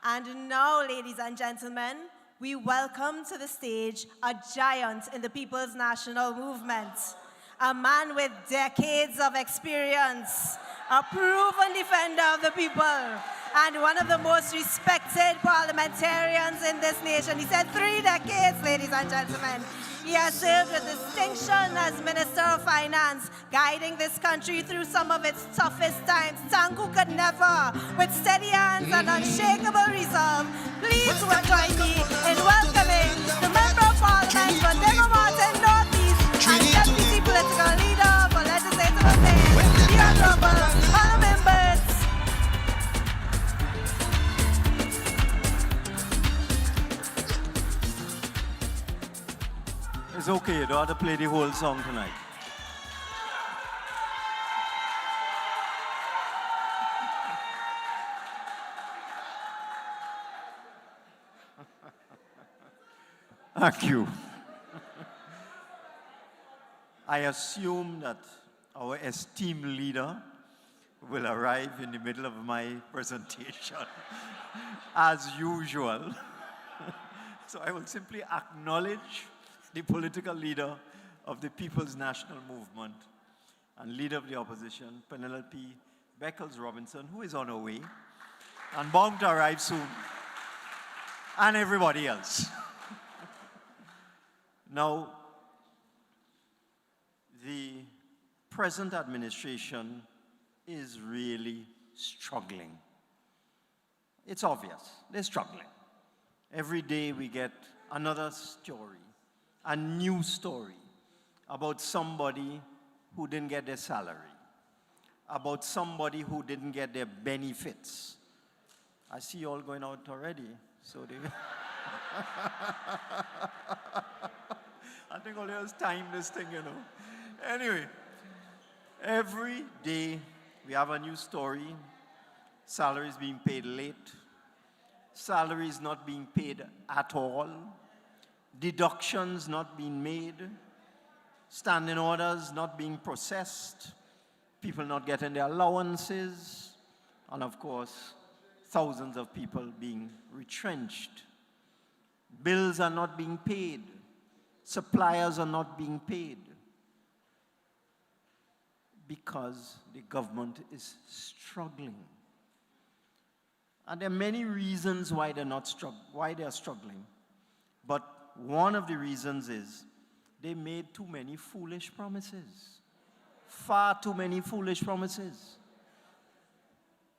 And now, ladies and gentlemen, we welcome to the stage a giant in the People's National Movement, a man with decades of experience, a proven defender of the people, and one of the most respected parliamentarians in this nation. He said 3 decades, ladies and gentlemen. He has served with distinction as Minister of Finance, guiding this country through some of its toughest times. Tangu could never, with steady hands and unshakable resolve. Please join me in welcoming the Member of Parliament for Demo Martin Northeast and Deputy Political Leader for Legislative Affairs, the Honourable Colm Imbert. It's okay, you don't have to play the whole song tonight. Thank you. I assume that our esteemed leader will arrive in the middle of my presentation, as usual. So I will simply acknowledge the political leader of the People's National Movement and leader of the opposition, Penelope Beckles-Robinson, who is on her way and bound to arrive soon, and everybody else. Now, the present administration is really struggling. It's obvious, they're struggling. Every day we get another story, a new story about somebody who didn't get their salary, about somebody who didn't get their benefits. I see you all going out already, so they... I think all has time this thing, you know. Anyway, every day we have a new story. Salaries being paid late, salaries not being paid at all, deductions not being made, standing orders not being processed, people not getting their allowances, and of course, thousands of people being retrenched. Bills are not being paid. Suppliers are not being paid because the government is struggling. And there are many reasons why they're struggling. But one of the reasons is they made too many foolish promises. Far too many foolish promises.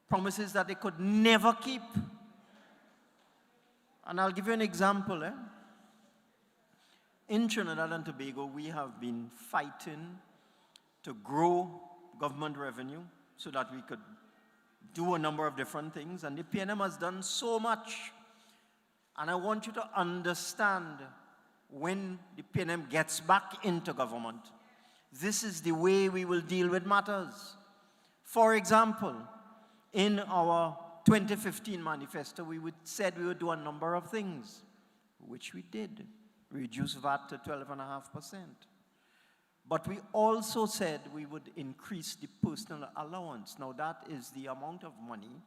Promises that they could never keep. And I'll give you an example. In Trinidad and Tobago, we have been fighting to grow government revenue so that we could do a number of different things. And the PNM has done so much. And I want you to understand, when the PNM gets back into government, this is the way we will deal with matters. For example, in our 2015 manifesto, we said we would do a number of things, which we did. Reduce VAT to 12.5%. But we also said we would increase the personal allowance. Now that is the amount of money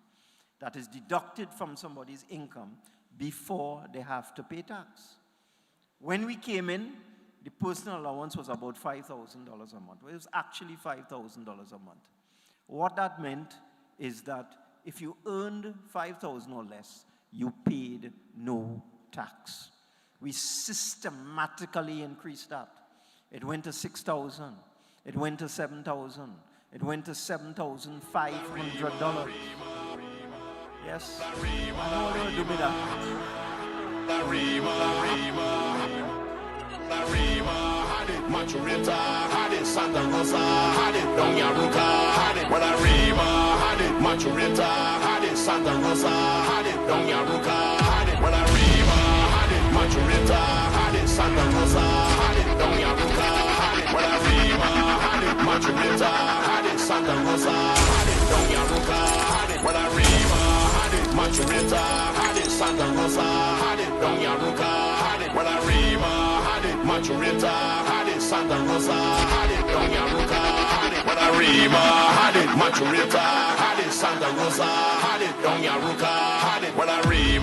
that is deducted from somebody's income before they have to pay tax. When we came in, the personal allowance was about $5,000 a month. It was actually $5,000 a month. What that meant is that if you earned $5,000 or less, you paid no tax. We systematically increased that. It went to $6,000. It went to $7,000. It went to $7,500. Yes. I know they will do me that. Maturita, had it Santa Rosa, had it Doña Ruca, had it Guadarrima, had it Maturita, had it Santa Rosa, had it Doña Ruca, had it Guadarrima, had it Maturita, had it Santa Rosa, had it Doña Ruca, had it Guadarrima, had it Maturita, had it Santa Rosa, had it Doña Ruca, had it Guadarrima, had it Maturita, had it Santa Rosa, had it Doña Ruca, had it Guadarrima, had it Maturita, had it Santa Rosa, had it Doña Ruca, had it Guadarrima, had it Maturita, had it Santa Rosa, had it Doña Ruca, had it Guadarrima.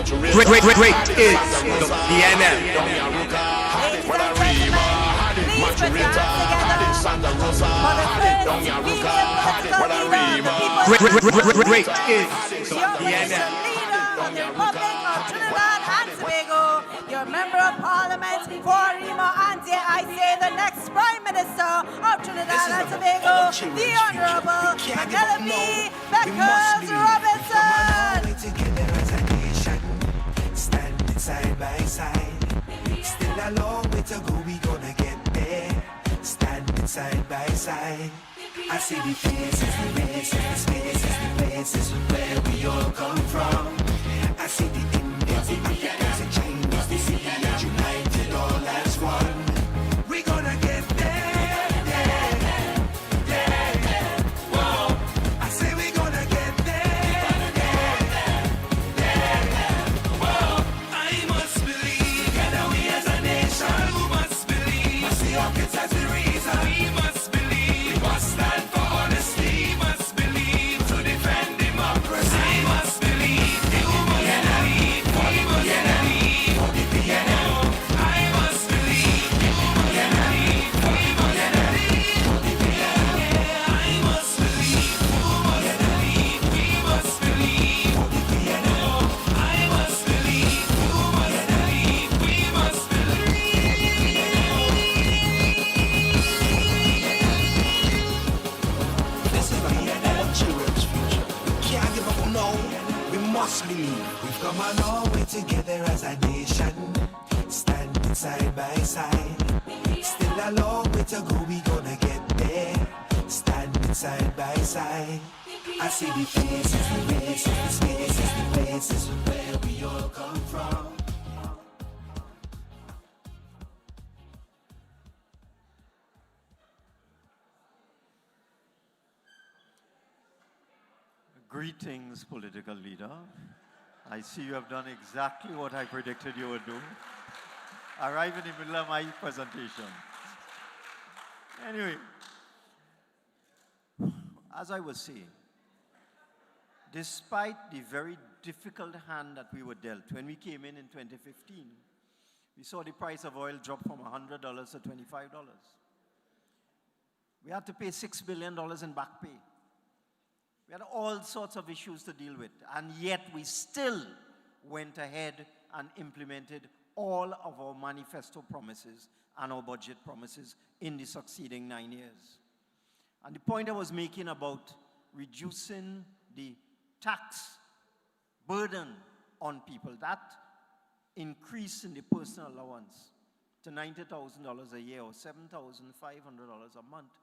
Retrenched is the PNM. Please put your hands together for the first female political leader of the People's Retrenched National is Movement, the your PNM. nation leader of the Republic of Trinidad and Tobago, your member of Parliament for Rima Ante, I say the next Prime Minister of Trinidad and Tobago, the Honourable Penelope Beckers Robinson. Together as a nation, standing side by side. Still a long way to go, we gonna get there. Standing side by side. I see the faces, the races, the spaces, the places where we all come from. I see the Indians, the Africans, the Chinese, the Syrians united all as one. We gonna get there, yeah, yeah. Whoa. I say we gonna get there, yeah, yeah. Whoa. I must believe that we as a nation, we must believe. Must see our kids as the reason. We must believe. We must stand for honesty. We must believe to defend democracy. I must believe. You must believe. We must believe. For the PNM. I must believe. You must believe. We must believe. For the PNM. I must believe. You must believe. We must believe. For the PNM. I must believe. You must believe. We must believe. This is our children's future. We can't give up, no. We must believe. We've come a long way together as a nation, standing side by side. Still a long way to go, we gonna get there, standing side by side. I see the faces, the races, the spaces, the places where we all come from. Greetings, political leader. I see you have done exactly what I predicted you would do. Arrive in the middle of my presentation. Anyway, as I was saying, despite the very difficult hand that we were dealt when we came in 2015, we saw the price of oil drop from $100 to $25. We had to pay $6 billion in back pay. We had all sorts of issues to deal with, and yet we still went ahead and implemented all of our manifesto promises and our budget promises in the succeeding 9 years. And the point I was making about reducing the tax burden on people, that increase in the personal allowance to $90,000 a year or $7,500 a month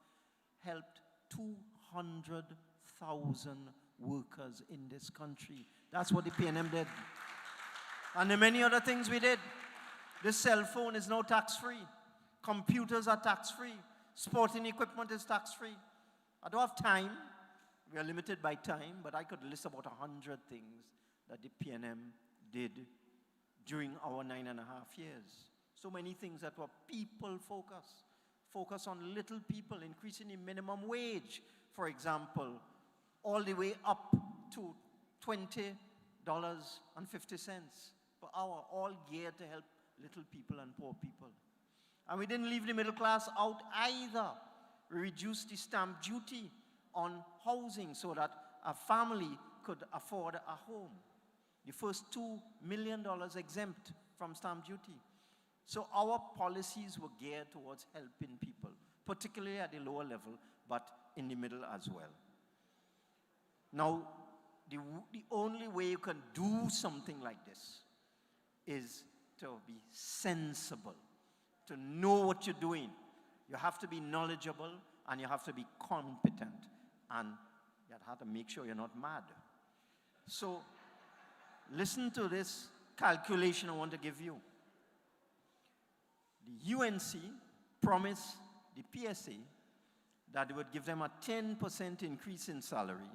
helped 200,000 workers in this country. That's what the PNM did. And the many other things we did. This cell phone is now tax-free. Computers are tax-free. Sporting equipment is tax-free. I don't have time. We are limited by time, but I could list about 100 things that the PNM did during our 9.5 years. So many things that were people-focused. Focus on little people, increasing the minimum wage, for example, all the way up to $20.50 per hour, all geared to help little people and poor people. And we didn't leave the middle class out either. We reduced the stamp duty on housing so that a family could afford a home. The first $2 million exempt from stamp duty. So our policies were geared towards helping people, particularly at the lower level, but in the middle as well. Now, the only way you can do something like this is to be sensible, to know what you're doing. You have to be knowledgeable and you have to be competent, and you have to make sure you're not mad. So, listen to this calculation I want to give you. The UNC promised the PSA that it would give them a 10% increase in salary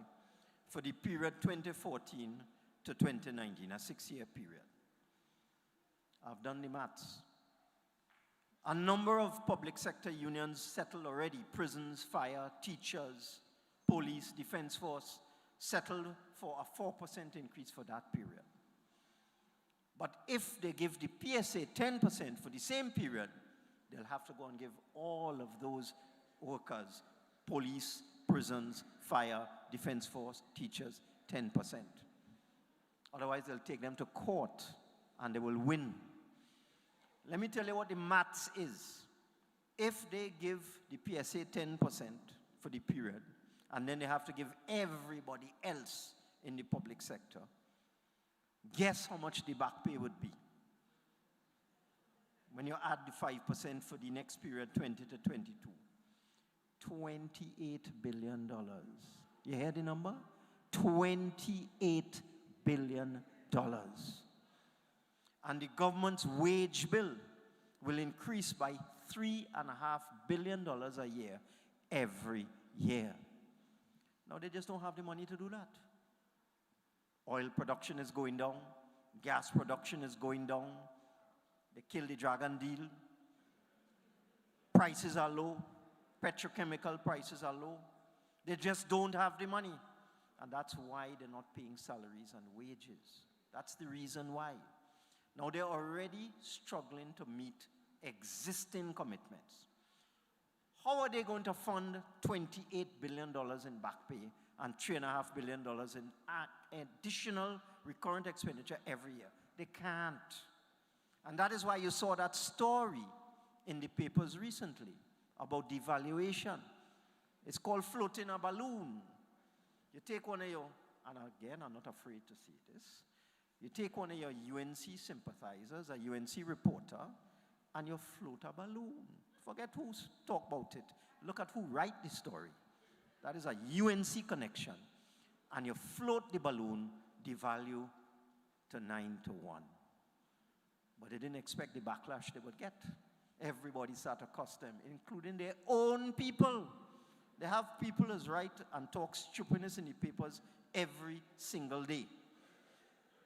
for the period 2014 to 2019, a 6-year period. I've done the maths. A number of public sector unions settled already. Prisons, fire, teachers, police, defense force settled for a 4% increase for that period. But if they give the PSA 10% for the same period, they'll have to go and give all of those workers, police, prisons, fire, defense force, teachers, 10%. Otherwise, they'll take them to court and they will win. Let me tell you what the maths is. If they give the PSA 10% for the period, and then they have to give everybody else in the public sector, guess how much the back pay would be? When you add the 5% for the next period, 20 to 22, $28 billion. You hear the number? $28 billion. And the government's wage bill will increase by $3.5 billion a year every year. Now they just don't have the money to do that. Oil production is going down. Gas production is going down. They killed the Dragon deal. Prices are low. Petrochemical prices are low. They just don't have the money. And that's why they're not paying salaries and wages. That's the reason why. Now they're already struggling to meet existing commitments. How are they going to fund $28 billion in back pay and $3.5 billion in additional recurrent expenditure every year? They can't. And that is why you saw that story in the papers recently about devaluation. It's called floating a balloon. You take one of your, and again, I'm not afraid to say this, you take one of your UNC sympathizers, a UNC reporter, and you float a balloon. Forget who talk about it. Look at who write the story. That is a UNC connection. And you float the balloon, devalue to 9-1. But they didn't expect the backlash they would get. Everybody sat across them, including their own people. They have people as write and talk stupidness in the papers every single day.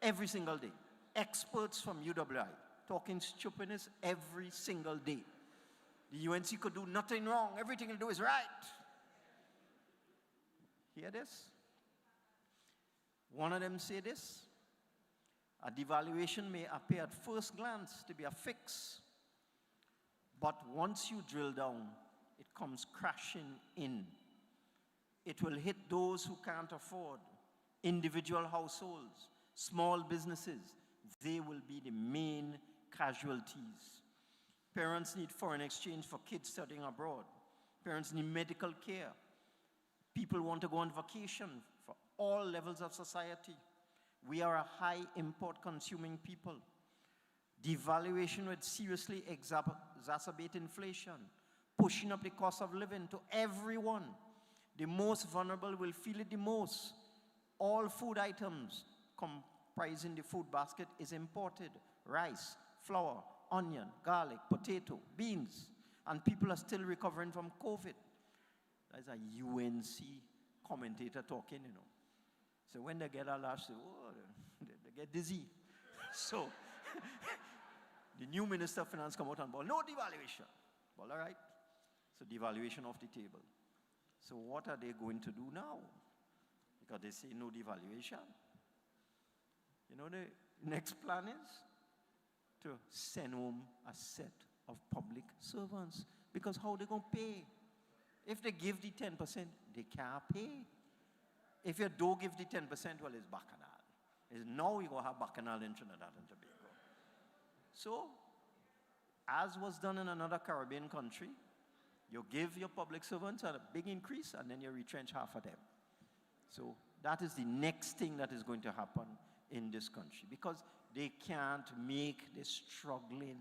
Every single day. Experts from UWI talking stupidness every single day. The UNC could do nothing wrong. Everything it'll do is right. Hear this? One of them say this. A devaluation may appear at first glance to be a fix. But once you drill down, it comes crashing in. It will hit those who can't afford, individual households, small businesses. They will be the main casualties. Parents need foreign exchange for kids studying abroad. Parents need medical care. People want to go on vacation for all levels of society. We are a high import consuming people. Devaluation would seriously exacerbate inflation, pushing up the cost of living to everyone. The most vulnerable will feel it the most. All food items comprising the food basket is imported. Rice, flour, onion, garlic, potato, beans. And people are still recovering from COVID. That's a UNC commentator talking, you know. So when they get a lash, they get dizzy. So the new Minister of Finance come out and ball, no devaluation. Well, all right. So devaluation off the table. So what are they going to do now? Because they say no devaluation. You know, the next plan is to send home a set of public servants. Because how are they going to pay? If they give the 10%, they can't pay. If you don't give the 10%, well, it's bacchanal. Now you're going to have bacchanal in Trinidad and Tobago. So, as was done in another Caribbean country, you give your public servants a big increase, and then you retrench half of them. So that is the next thing that is going to happen in this country, because they can't make this struggling.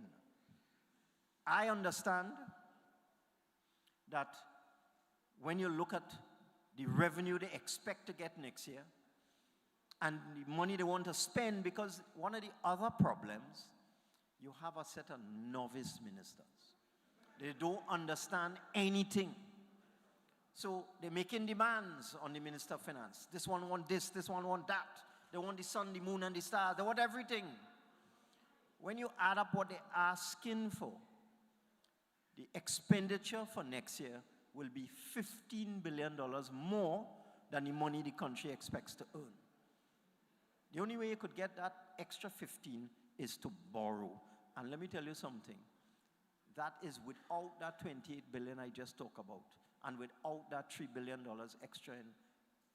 I understand that when you look at the revenue they expect to get next year and the money they want to spend, because one of the other problems, you have a set of novice ministers. They don't understand anything. So they're making demands on the Minister of Finance. This one want this one want that. They want the sun, the moon, and the stars. They want everything. When you add up what they're asking for, the expenditure for next year will be $15 billion more than the money the country expects to earn. The only way you could get that extra 15 is to borrow. And let me tell you something. That is without that 28 billion I just talked about, and without that $3 billion extra in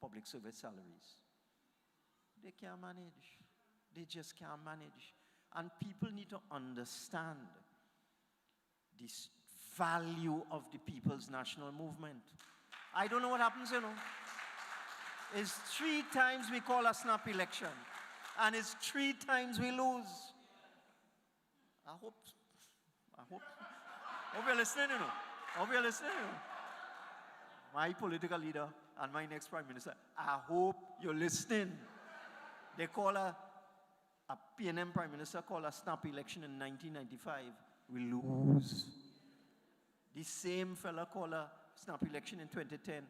public service salaries. They can't manage. They just can't manage. And people need to understand this value of the People's National Movement. I don't know what happens, you know. It's 3 times we call a snap election, and it's 3 times we lose. I hope you're listening, you know. Hope you're listening, you know. My political leader and my next prime minister, I hope you're listening. They call a PNM prime minister called a snap election in 1995. We lose. The same fella called a snap election in 2010.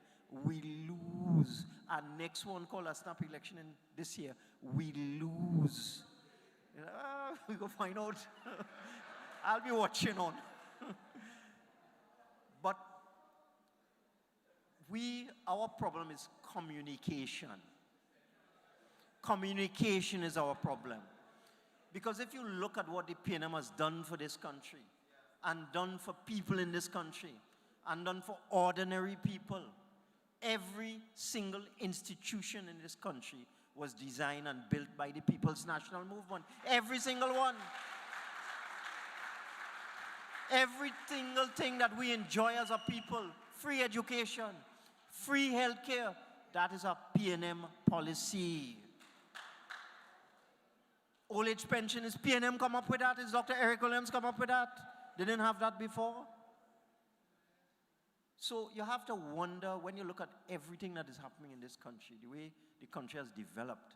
We lose. And next one called a snap election in this year. We lose. We go find out. I'll be watching on. But our problem is communication. Communication is our problem. Because if you look at what the PNM has done for this country, and done for people in this country, and done for ordinary people, every single institution in this country was designed and built by the People's National Movement. Every single one. Every single thing that we enjoy as a people, free education, free healthcare, that is a PNM policy. Old age pension, is PNM come up with that? Is Dr. Eric Williams come up with that? They didn't have that before. So you have to wonder, when you look at everything that is happening in this country, the way the country has developed,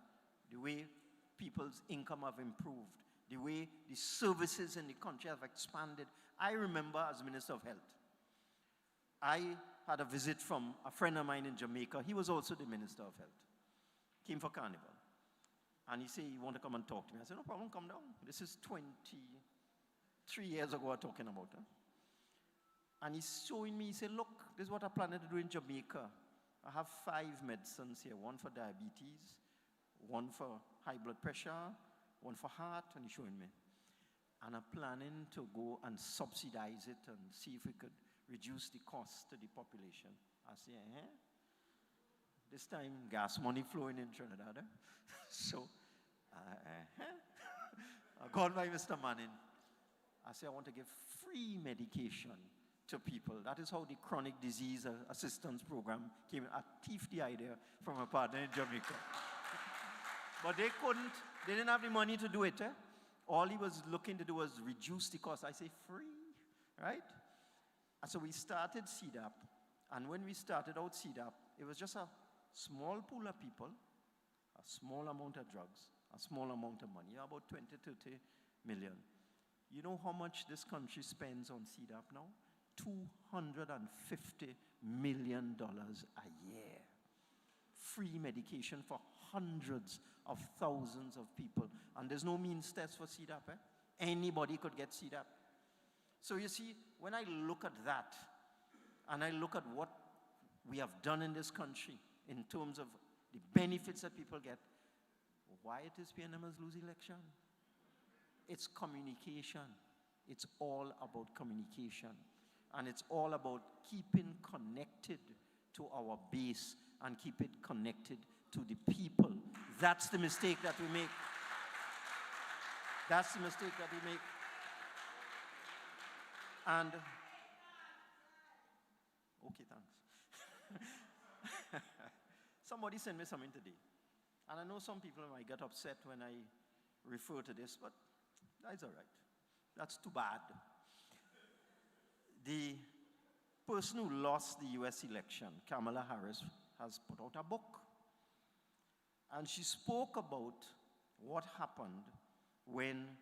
the way people's income have improved, the way the services in the country have expanded. I remember as Minister of Health, I had a visit from a friend of mine in Jamaica. He was also the Minister of Health. Came for Carnival. And he said, he wanted to come and talk to me. I said, no problem, come down. This is 23 years ago we're talking about. Huh? And he's showing me, he said, look, this is what I plan to do in Jamaica. I have 5 medicines here, one for diabetes, one for high blood pressure, one for heart, and he's showing me. And I'm planning to go and subsidize it and see if we could reduce the cost to the population. I say, this time gas money flowing in Trinidad. Eh? So, I called my Mr. Manning. I say, I want to give free medication to people. That is how the chronic disease assistance program came. I thieved the idea from a partner in Jamaica. But they didn't have the money to do it. Eh? All he was looking to do was reduce the cost. I say, free, right? And so we started CDAP. And when we started out CDAP, it was just a small pool of people, a small amount of drugs, a small amount of money, about 20, 30 million. You know how much this country spends on CDAP now? $250 million a year. Free medication for hundreds of thousands of people. And there's no means test for CDAP. Eh? Anybody could get CDAP. So you see, when I look at that, and I look at what we have done in this country in terms of the benefits that people get, why it is PNM has lose election? It's communication. It's all about communication. And it's all about keeping connected to our base and keep it connected to the people. That's the mistake that we make. That's the mistake that we make. And, okay, thanks. Somebody sent me something today. And I know some people might get upset when I refer to this, but that's all right. That's too bad. The person who lost the US election, Kamala Harris, has put out a book. And she spoke about what happened when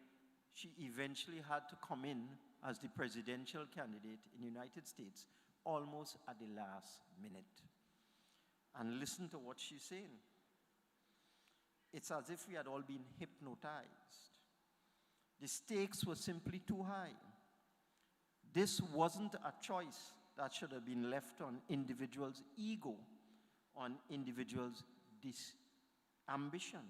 she eventually had to come in as the presidential candidate in the United States almost at the last minute. And listen to what she's saying. It's as if we had all been hypnotized. The stakes were simply too high. This wasn't a choice that should have been left on individuals' ego, on individuals' ambition.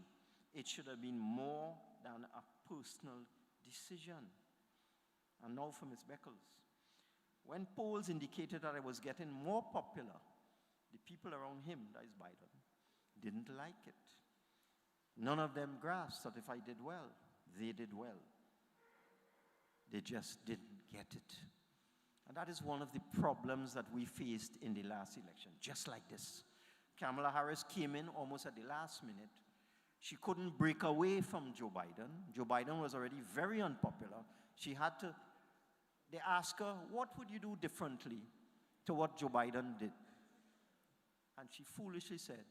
it should have been more than a personal decision. And now for Ms. Beckles. When polls indicated that I was getting more popular, the people around him, that is Biden, didn't like it. None of them grasped that if I did well, they did well. They just didn't get it. And that is one of the problems that we faced in the last election, just like this. Kamala Harris came in almost at the last minute. She couldn't break away from Joe Biden. Joe Biden was already very unpopular. They asked her, what would you do differently to what Joe Biden did? And she foolishly said,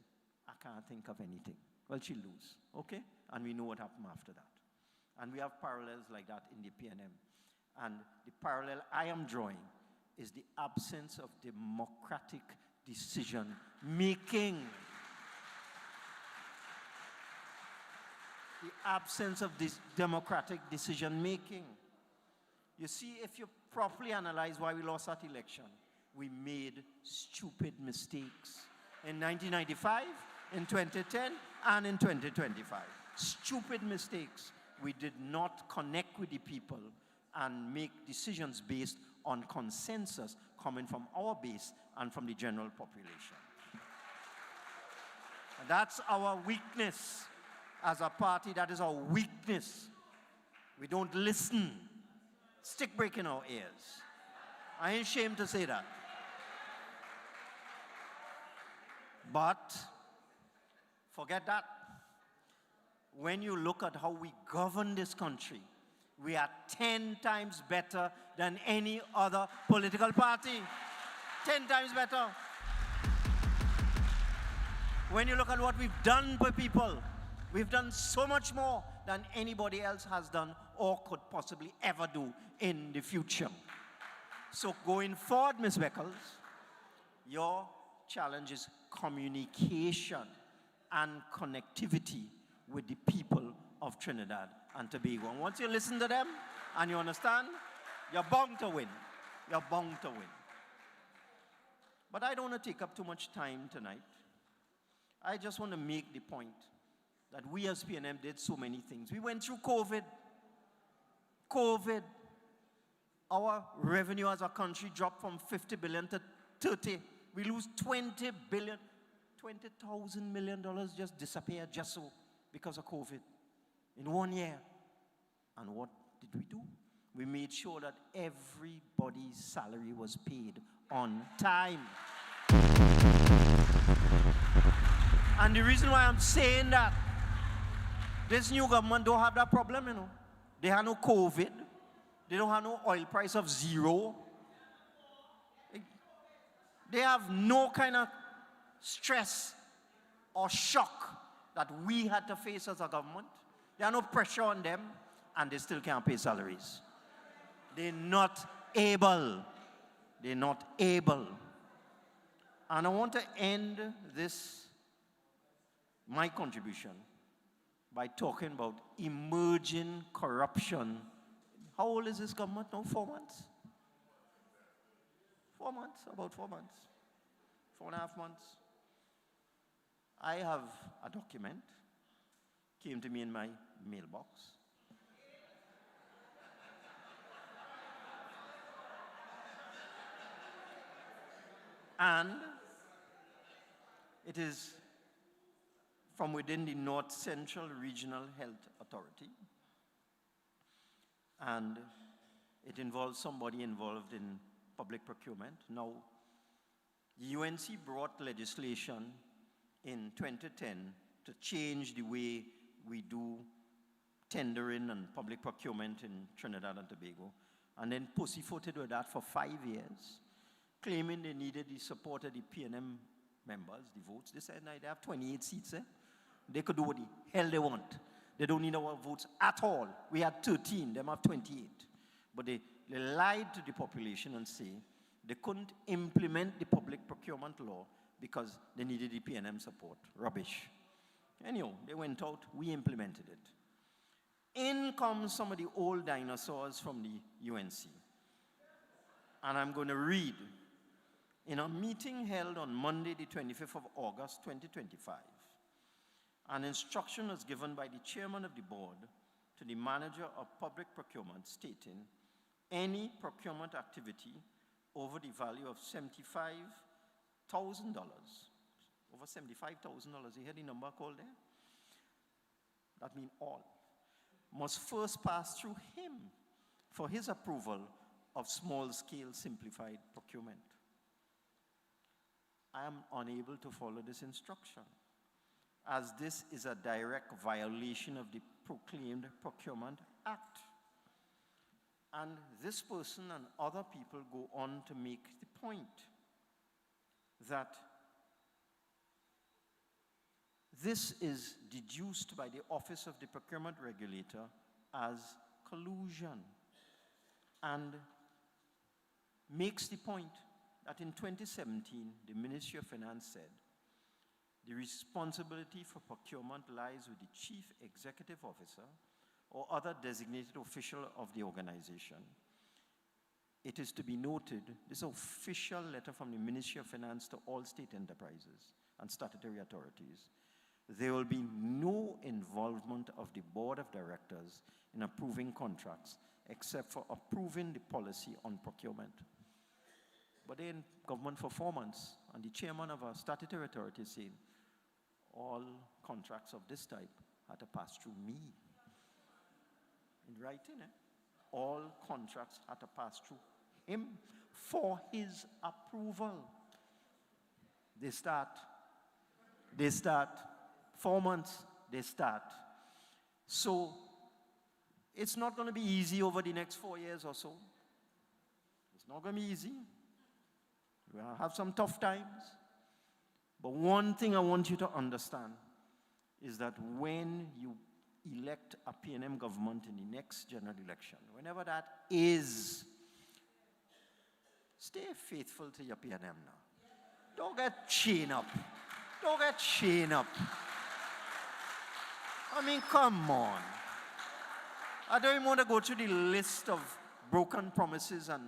I can't think of anything. Well, she'll lose, okay? And we know what happened after that. And we have parallels like that in the PNM. And the parallel I am drawing is the absence of democratic decision-making. The absence of this democratic decision-making. You see, if you properly analyze why we lost that election, we made stupid mistakes in 1995, in 2010, and in 2025. Stupid mistakes. We did not connect with the people and make decisions based on consensus coming from our base and from the general population. And that's our weakness as a party. That is our weakness. We don't listen. Stick break in our ears. I ain't ashamed to say that. But forget that. When you look at how we govern this country, we are 10 times better than any other political party. 10 times better. When you look at what we've done for people, we've done so much more than anybody else has done or could possibly ever do in the future. So going forward, Ms. Beckles, your challenge is communication and connectivity with the people of Trinidad and Tobago. And once you listen to them and you understand, you're bound to win. You're bound to win. But I don't want to take up too much time tonight. I just want to make the point that we as PNM did so many things. We went through COVID. Our revenue as a country dropped from 50 billion to 30. We lose 20 billion. $20,000 million just disappeared just so because of COVID in 1 year. And what did we do? We made sure that everybody's salary was paid on time. And the reason why I'm saying that, this new government don't have that problem, you know. They have no COVID. They don't have no oil price of zero. They have no kind of stress or shock that we had to face as a government. There are no pressure on them, and they still can't pay salaries. They're not able. They're not able. And I want to end this, my contribution, by talking about emerging corruption. How old is this government now? 4 months? 4 months, about 4 months. 4.5 months. I have a document, came to me in my mailbox. And it is from within the North Central Regional Health Authority. And it involves somebody involved in public procurement. Now, the UNC brought legislation in 2010 to change the way we do tendering and public procurement in Trinidad and Tobago, and then pussyfooted with that for 5 years, claiming they needed the support of the PNM members, the votes. They said, no, they have 28 seats. They could do what the hell they want. They don't need our votes at all. We had 13, them have 28. But they lied to the population and say they couldn't implement the public procurement law because they needed the PNM support. Rubbish. Anyhow, they went out, we implemented it. In comes some of the old dinosaurs from the UNC. And I'm going to read. In a meeting held on Monday, the 25th of August, 2025, An instruction was given by the chairman of the board to the manager of public procurement stating any procurement activity over the value of $75,000, over $75,000, you hear the number called there? That means all, must first pass through him for his approval of small-scale simplified procurement. I am unable to follow this instruction, as this is a direct violation of the proclaimed Procurement Act. And this person and other people go on to make the point that this is deduced by the Office of the Procurement Regulator as collusion, and makes the point that in 2017, the Ministry of Finance said, the responsibility for procurement lies with the Chief Executive Officer or other designated official of the organization. It is to be noted, this official letter from the Ministry of Finance to all state enterprises and statutory authorities. There will be no involvement of the Board of Directors in approving contracts except for approving the policy on procurement. But then government for 4 months, and the chairman of a statutory authority is saying, all contracts of this type had to pass through me. In writing, all contracts had to pass through him for his approval. They start 4 months, they start. So it's not going to be easy over the next 4 years or so. It's not going to be easy. We'll have some tough times. But one thing I want you to understand is that when you elect a PNM government in the next general election, whenever that is, stay faithful to your PNM now. Don't get chained up. Don't get chained up. I mean, come on. I don't even want to go through the list of broken promises and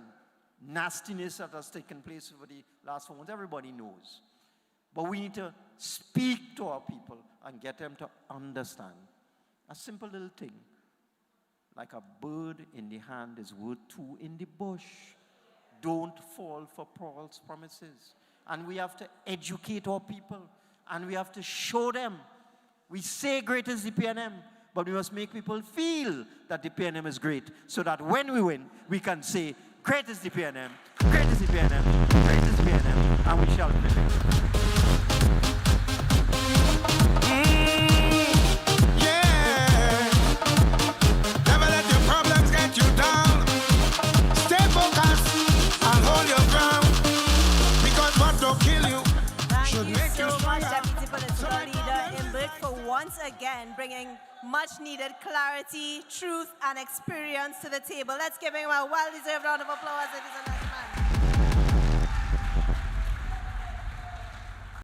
nastiness that has taken place over the last 4 months. Everybody knows. But we need to speak to our people and get them to understand a simple little thing. Like a bird in the hand is worth two in the bush. Don't fall for false promises. And we have to educate our people. And we have to show them. We say great is the PNM, but we must make people feel that the PNM is great, so that when we win, we can say, great is the PNM, great is the PNM, great is the PNM, and we shall prevail. Yeah. Never let your problems get you down. Stay focused and hold your ground, because what will kill you should make you much, stronger. Deputy Political Leader Imbert, for once again bringing much needed clarity, truth, and experience to the table. Let's give him a well-deserved round of applause, ladies and gentlemen.